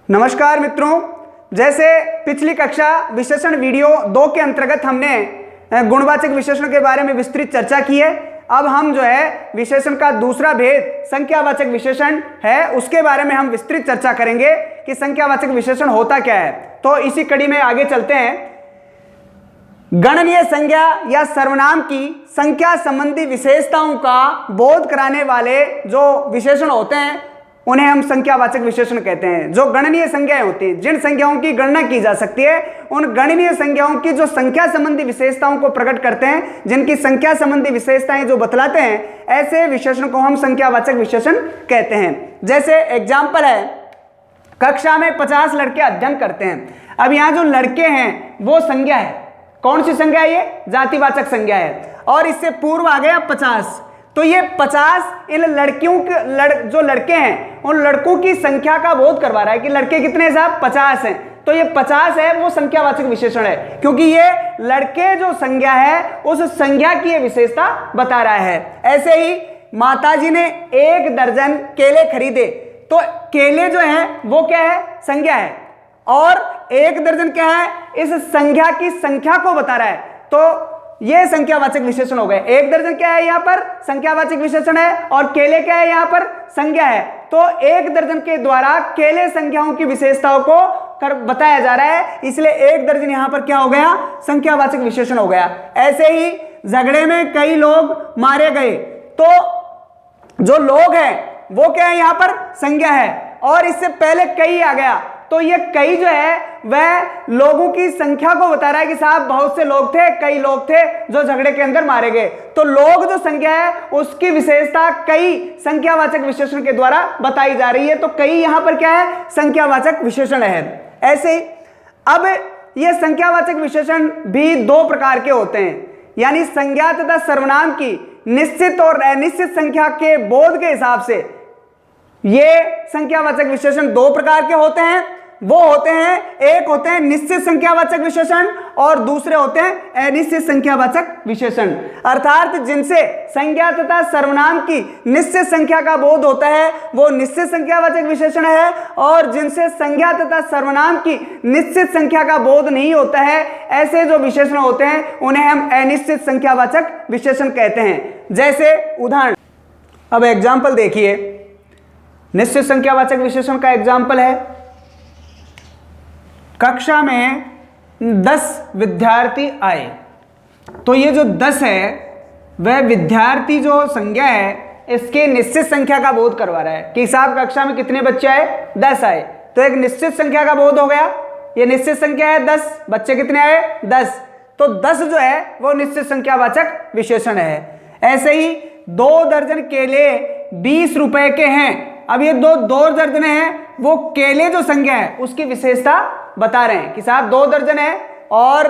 नमस्कार मित्रों, जैसे पिछली कक्षा विशेषण वीडियो 2 के अंतर्गत हमने गुणवाचक विशेषण के बारे में विस्तृत चर्चा की है। अब हम जो है विशेषण का दूसरा भेद संख्यावाचक विशेषण है, उसके बारे में हम विस्तृत चर्चा करेंगे कि संख्यावाचक विशेषण होता क्या है। तो इसी कड़ी में आगे चलते हैं। गणनीय संज्ञा या सर्वनाम की संख्या संबंधी विशेषताओं का बोध कराने वाले जो विशेषण होते हैं उन्हें हम संख्यावाचक विशेषण कहते हैं। जो गणनीय संज्ञाएं होती हैं, जिन संख्याओं की गणना की जा सकती है, उन गणनीय संज्ञाओं की जो संख्या संबंधी विशेषताओं को प्रकट करते हैं, जिनकी संख्या संबंधी विशेषताएं जो बतलाते हैं, ऐसे विशेषण को हम संख्यावाचक विशेषण कहते हैं। जैसे एग्जाम्पल है, कक्षा में 50 लड़के अध्ययन करते हैं। अब यहाँ जो लड़के हैं वो संज्ञा है। कौन सी संज्ञा है? ये जातिवाचक संज्ञा है। और इससे पूर्व आ गया 50, तो ये 50 इन लड़कियों के जो लड़के हैं उन लड़कों की संख्या का बोध करवा रहा है कि लड़के कितने हैं साहब? 50 हैं। तो ये 50 है वो संख्यावाचक विशेषण है, क्योंकि ये लड़के जो संज्ञा है उस संज्ञा की ये विशेषता बता रहा है। ऐसे ही माताजी ने 1 दर्जन केले खरीदे, तो केले जो है वो क्या है? संज्ञा है। और 1 दर्जन क्या है? इस संज्ञा की संख्या को बता रहा है, तो ये संख्यावाचक विशेषण हो गए। 1 दर्जन क्या है? यहाँ पर संख्यावाचक विशेषण है, और केले क्या है? यहाँ पर संज्ञा है। तो 1 दर्जन के द्वारा केले संख्याओं की विशेषताओं को बताया जा रहा है, इसलिए 1 दर्जन यहाँ पर क्या हो गया? संख्यावाचक विशेषण हो गया। ऐसे ही झगड़े में कई लोग मारे गए, तो जो लोग हैं वो क्या है? यहाँ पर संज्ञा है, और इससे पहले कई आ गया, तो ये कई जो है वह लोगों की संख्या को बता रहा है कि साहब बहुत से लोग थे, कई लोग थे जो झगड़े के अंदर मारे गए। तो लोग जो संख्या है उसकी विशेषता कई संख्यावाचक विशेषण के द्वारा बताई जा रही है। तो कई यहां पर क्या है? संख्यावाचक विशेषण है। ऐसे ही अब ये संख्यावाचक विशेषण भी 2 प्रकार के होते हैं, यानी संज्ञा तथा सर्वनाम की निश्चित और अनिश्चित संख्या के बोध के हिसाब से ये संख्यावाचक विशेषण 2 प्रकार के होते हैं। वो होते हैं, एक होते हैं निश्चित संख्यावाचक विशेषण और दूसरे होते हैं अनिश्चित संख्यावाचक विशेषण। अर्थात जिनसे संज्ञा तथा सर्वनाम की निश्चित संख्या का बोध होता है वो निश्चित संख्यावाचक विशेषण है, और जिनसे संज्ञा तथा सर्वनाम की निश्चित संख्या का बोध नहीं होता है, ऐसे जो विशेषण होते हैं उन्हें हम अनिश्चित संख्यावाचक विशेषण कहते हैं। जैसे उदाहरण, अब एग्जाम्पल देखिए। निश्चित संख्यावाचक विशेषण का एग्जाम्पल है, कक्षा में 10 विद्यार्थी आए। तो ये जो 10 है वह विद्यार्थी जो संज्ञा है इसके निश्चित संख्या का बोध करवा रहा है कि साहब कक्षा में कितने बच्चे आए? 10 आए। तो एक निश्चित संख्या का बोध हो गया। ये निश्चित संख्या है 10, बच्चे कितने आए? 10। तो 10 जो है वो निश्चित संख्यावाचक विशेषण है। ऐसे ही 2 दर्जन केले 20 रुपए के हैं। अब ये 2 दर्जन हैं, वो केले जो संज्ञा है उसकी विशेषता बता रहे हैं कि साहब 2 दर्जन है और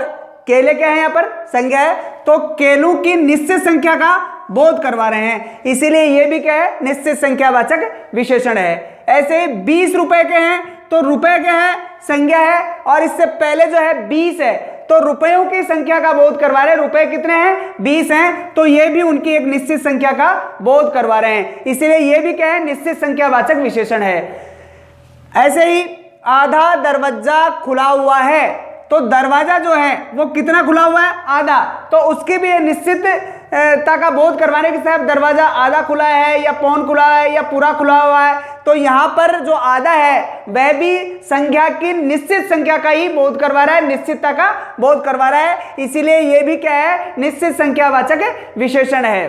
केले क्या है? यहाँ पर संज्ञा है, तो केलों की निश्चित संख्या का बोध करवा रहे हैं, इसीलिए ये भी क्या है? निश्चित संख्यावाचक विशेषण है। ऐसे ही 20 रुपए के हैं, तो रुपए क्या है? संज्ञा है, और इससे पहले जो है 20 है, तो रुपयों की संख्या का बोध करवा रहे हैं। रुपए कितने हैं? 20 हैं, तो ये भी उनकी एक निश्चित संख्या का बोध करवा रहे हैं, इसीलिए ये भी क्या है? निश्चित संख्यावाचक विशेषण है। ऐसे ही आधा दरवाजा खुला हुआ है, तो दरवाजा जो है वो कितना खुला हुआ है? आधा। तो उसकी भी निश्चित का बोध करवाने के साथ दरवाजा आधा खुला है या पौन खुला है या पूरा खुला हुआ है, तो यहाँ पर जो आधा है वह भी संख्या की निश्चित संख्या का ही बोध करवा रहा है, निश्चितता का बोध करवा रहा है, इसीलिए ये भी क्या है? निश्चित संख्यावाचक विशेषण है।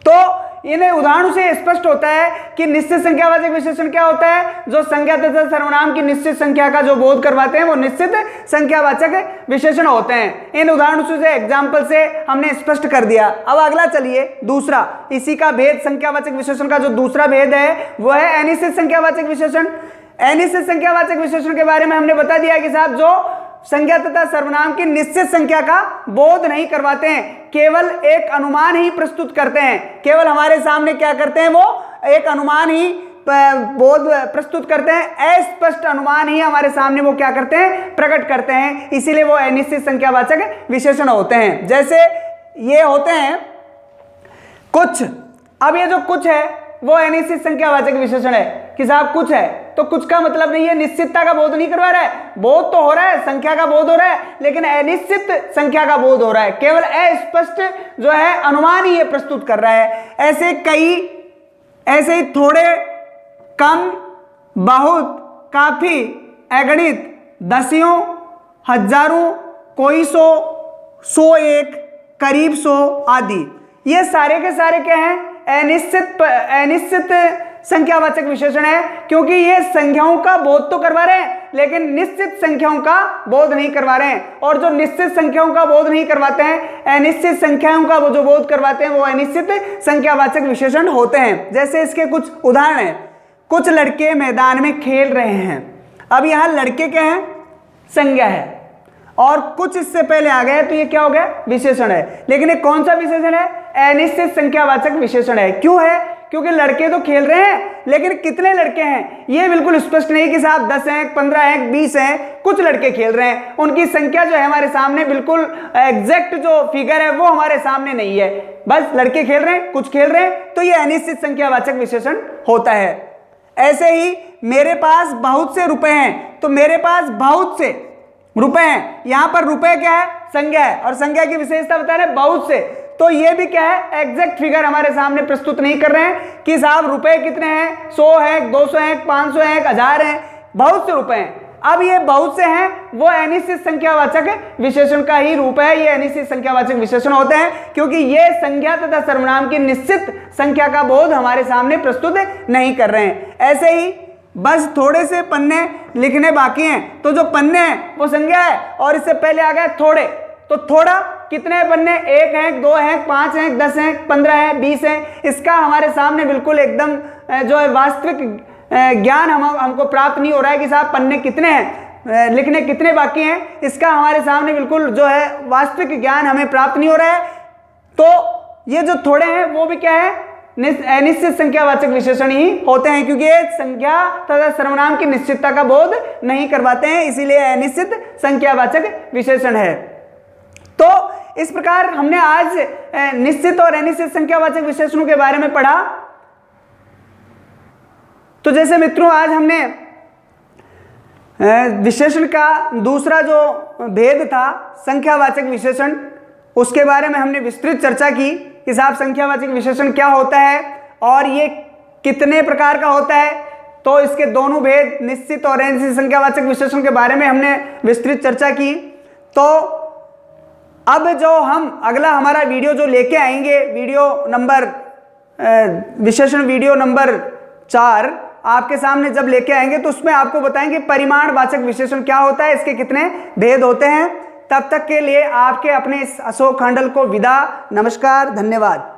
तो इन्हें उदाहरणों से स्पष्ट होता है कि निश्चित संख्यावाचक विशेषण क्या होता है? जो संज्ञा तथा सर्वनाम की निश्चित संख्या का जो बोध करवाते हैं वो निश्चित संख्यावाचक विशेषण होते हैं। इन उदाहरणों से एग्जाम्पल से हमने स्पष्ट कर दिया। अब अगला चलिए दूसरा, इसी का भेद संख्यावाचक विशेषण का जो दूसरा भेद है वो है अनिश्चित संख्यावाचक विशेषण। अनिश्चित संख्यावाचक विशेषण के बारे में हमने बता दिया कि साहब जो संज्ञा तथा सर्वनाम की निश्चित संख्या का बोध नहीं करवाते हैं, केवल एक अनुमान ही प्रस्तुत करते हैं। केवल हमारे सामने क्या करते हैं? वो एक अनुमान ही बोध प्रस्तुत करते हैं, अस्पष्ट अनुमान ही हमारे सामने वो क्या करते हैं? प्रकट करते हैं, इसीलिए वो अनिश्चित संख्यावाचक विशेषण होते हैं। जैसे ये होते हैं कुछ। अब ये जो कुछ है वो अनिश्चित संख्यावाचक विशेषण है कि साहब कुछ है, तो कुछ का मतलब नहीं है, निश्चितता का बोध नहीं करवा रहा है। बोध तो हो रहा है, संख्या का बोध हो रहा है, लेकिन अनिश्चित संख्या का बोध हो रहा है, केवल अस्पष्ट जो है अनुमान ही ये प्रस्तुत कर रहा है। ऐसे ही थोड़े, कम, बहुत, काफी, अगणित, दसियों, हजारों, कोई सौ, 101, करीब 100 आदि, ये सारे के सारे क्या हैं? अनिश्चित संख्यावाचक विशेषण है, क्योंकि ये संख्याओं का बोध तो करवा रहे हैं लेकिन निश्चित संख्याओं का बोध नहीं करवा रहे हैं। और जो निश्चित संख्याओं का बोध नहीं करवाते हैं, अनिश्चित संख्याओं का जो बोध करवाते हैं, वो अनिश्चित संख्यावाचक विशेषण होते हैं। जैसे इसके कुछ उदाहरण हैं। कुछ लड़के मैदान में खेल रहे हैं। अब यहां लड़के क्या है? संज्ञा है, और कुछ इससे पहले आ गए तो ये क्या हो गया? विशेषण है। लेकिन ये कौन सा विशेषण है? अनिश्चित संख्यावाचक विशेषण है। क्यों है? क्योंकि लड़के तो खेल रहे हैं, लेकिन कितने लड़के हैं ये बिल्कुल स्पष्ट नहीं कि साहब 10 हैं, 15 हैं, 20 हैं। कुछ लड़के खेल रहे हैं, उनकी संख्या जो है हमारे सामने बिल्कुल एग्जैक्ट जो फिगर है वो हमारे सामने नहीं है। बस लड़के खेल रहे हैं, कुछ खेल रहे हैं, तो ये अनिश्चित संख्यावाचक विशेषण होता है। ऐसे ही मेरे पास बहुत से रुपए हैं, तो मेरे पास बहुत से रुपए हैं। यहां पर रुपए क्या है? संज्ञा है, और संज्ञा की विशेषता बता रहे हैं बहुत से, तो ये भी क्या है? एग्जैक्ट फिगर हमारे सामने प्रस्तुत नहीं कर रहे हैं कि साहब रुपए कितने हैं, 100 है, 200 है, 500 है, 1000 है, बहुत से रुपए हैं। अब ये बहुत से हैं, वो अनिश्चित संख्यावाचक विशेषण का ही रूप है। ये अनिश्चित संख्यावाचक विशेषण होते हैं क्योंकि ये संज्ञा तथा सर्वनाम की निश्चित संख्या का बोध हमारे सामने प्रस्तुत नहीं कर रहे हैं। ऐसे ही बस थोड़े से पन्ने लिखने बाकी हैं, तो जो पन्ने हैं वो संज्ञा है, और इससे पहले आ गया थोड़े, तो थोड़ा कितने पन्ने? 1 है, 2 है, 5 है, 10 है, 15 है, 20 है। इसका हमारे सामने बिल्कुल एकदम जो है वास्तविक ज्ञान हमको प्राप्त नहीं हो रहा है कि साहब पन्ने कितने हैं, लिखने कितने बाकी हैं। इसका हमारे सामने बिल्कुल जो है वास्तविक ज्ञान हमें प्राप्त नहीं हो रहा है। तो ये जो थोड़े हैं वो भी क्या है? अनिश्चित संख्यावाचक विशेषण ही होते हैं, क्योंकि ये संख्या तथा सर्वनाम की निश्चितता का बोध नहीं करवाते हैं, इसीलिए अनिश्चित संख्यावाचक विशेषण है। तो इस प्रकार हमने आज निश्चित और अनिश्चित संख्यावाचक विशेषणों के बारे में पढ़ा। तो जैसे मित्रों आज हमने विशेषण का दूसरा जो भेद था संख्यावाचक विशेषण, उसके बारे में हमने विस्तृत चर्चा की कि साहब संख्यावाचक विशेषण क्या होता है और ये कितने प्रकार का होता है। तो इसके दोनों भेद निश्चित और अनिश्चित संख्यावाचक विशेषण के बारे में हमने विस्तृत चर्चा की। तो अब जो हम अगला हमारा वीडियो जो लेके आएंगे, विशेषण वीडियो नंबर 4 आपके सामने जब लेके आएंगे, तो उसमें आपको बताएंगे परिमाणवाचक विशेषण क्या होता है, इसके कितने भेद होते हैं। तब तक के लिए आपके अपने इस अशोक खांडल को विदा। नमस्कार, धन्यवाद।